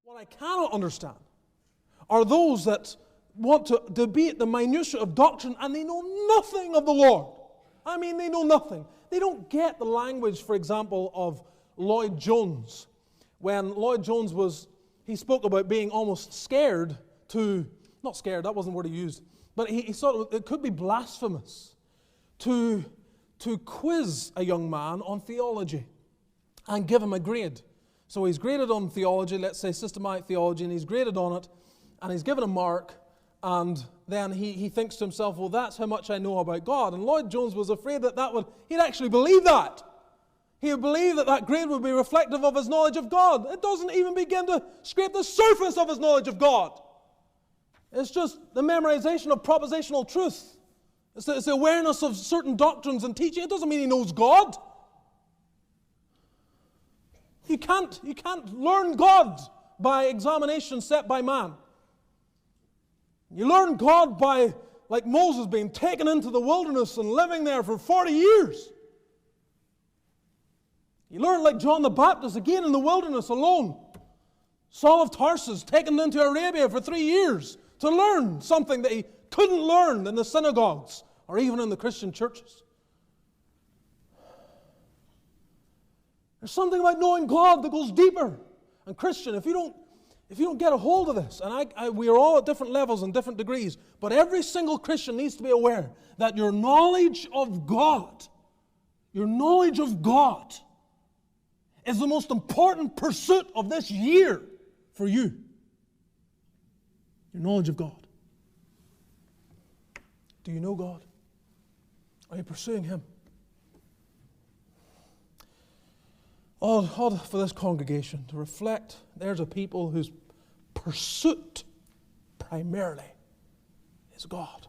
What I cannot understand are those that want to debate the minutiae of doctrine and they know nothing of the Lord. I mean, they know nothing. They don't get the language, for example, of Lloyd Jones. When Lloyd Jones he spoke about being almost scared not scared, that wasn't the word he used, but he thought it could be blasphemous to quiz a young man on theology and give him a grade. So he's graded on theology, let's say systematic theology, and he's graded on it, and he's given a mark, and then he thinks to himself, well, that's how much I know about God. And Lloyd Jones was afraid he'd actually believe that. He would believe that grade would be reflective of his knowledge of God. It doesn't even begin to scrape the surface of his knowledge of God. It's just the memorization of propositional truth. It's the awareness of certain doctrines and teaching. It doesn't mean he knows God. You can't learn God by examination set by man. You learn God by, like Moses, being taken into the wilderness and living there for 40 years. You learn like John the Baptist, again in the wilderness alone. Saul of Tarsus, taken into Arabia for 3 years to learn something that he couldn't learn in the synagogues or even in the Christian churches. There's something about knowing God that goes deeper. And Christian, if you don't get a hold of this, and we are all at different levels and different degrees, but every single Christian needs to be aware that your knowledge of God is the most important pursuit of this year for you. Your knowledge of God. Do you know God? Are you pursuing Him? Oh, for this congregation to reflect, there's a people whose pursuit primarily is God.